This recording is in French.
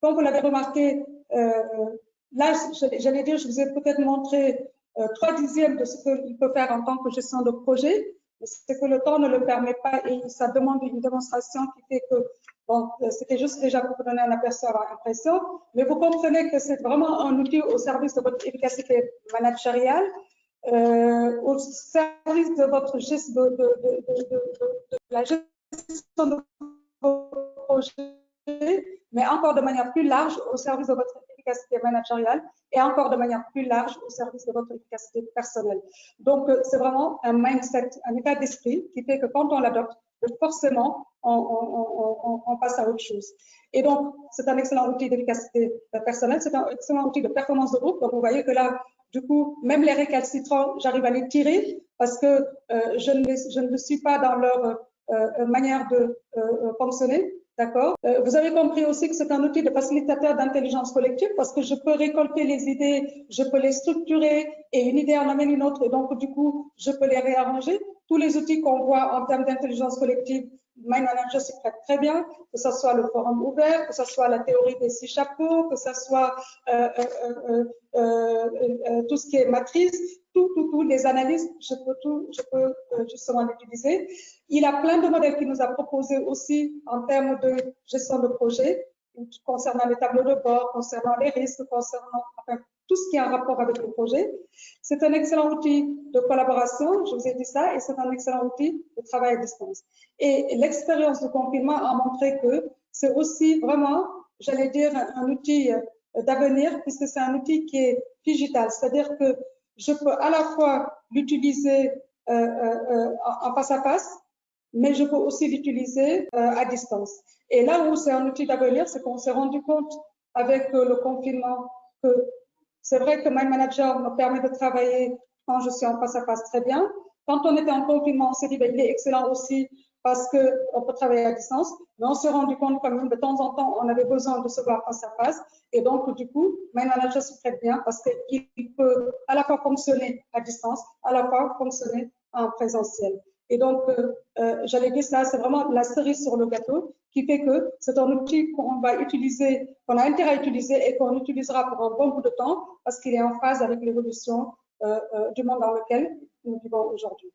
comme vous l'avez remarqué, là, j'allais dire, je vous ai peut-être montré 3/10 de ce qu'il peut faire en tant que gestion de projet, c'est que le temps ne le permet pas et ça demande une démonstration qui fait que, bon, c'était juste déjà pour vous donner un aperçu à l'impression, mais vous comprenez que c'est vraiment un outil au service de votre efficacité managériale, au service de votre gestion de la gestion de vos projets, mais encore de manière plus large au service de votre efficacité managériale et encore de manière plus large au service de votre efficacité personnelle. Donc, c'est vraiment un mindset, un état d'esprit qui fait que quand on l'adopte, forcément, on passe à autre chose. Et donc, c'est un excellent outil d'efficacité personnelle, c'est un excellent outil de performance de groupe. Donc, vous voyez que là, du coup, même les récalcitrants, j'arrive à les tirer parce que je ne suis pas dans leur manière de fonctionner. D'accord. Vous avez compris aussi que c'est un outil de facilitateur d'intelligence collective parce que je peux récolter les idées, je peux les structurer et une idée en amène une autre et donc du coup, je peux les réarranger. Tous les outils qu'on voit en termes d'intelligence collective, MindManager s'y prête très bien, que ce soit le forum ouvert, que ce soit la théorie des 6 chapeaux, que ce soit tout ce qui est matrice, tout, les analyses, je peux justement l'utiliser. Il a plein de modèles qu'il nous a proposés aussi en termes de gestion de projet, concernant les tableaux de bord, concernant les risques, concernant enfin, tout ce qui est en rapport avec le projet. C'est un excellent outil de collaboration, je vous ai dit ça, et c'est un excellent outil de travail à distance. Et l'expérience de confinement a montré que c'est aussi vraiment, j'allais dire, un outil d'avenir, puisque c'est un outil qui est digital, c'est-à-dire que je peux à la fois l'utiliser en face à face, mais je peux aussi l'utiliser à distance. Et là où c'est un outil d'avenir, c'est qu'on s'est rendu compte avec le confinement que c'est vrai que MindManager me permet de travailler quand je suis en face à face très bien. Quand on était en confinement, on s'est dit ben, il est excellent aussi parce qu'on peut travailler à distance, mais on s'est rendu compte quand même de temps en temps, on avait besoin de se voir face à face. Et donc, du coup, MindManager se prête bien parce qu'il peut à la fois fonctionner à distance, à la fois fonctionner en présentiel. Et donc, j'allais dire ça, c'est vraiment la cerise sur le gâteau qui fait que c'est un outil qu'on va utiliser, qu'on a intérêt à utiliser et qu'on utilisera pour un bon bout de temps parce qu'il est en phase avec l'évolution du monde dans lequel nous vivons aujourd'hui.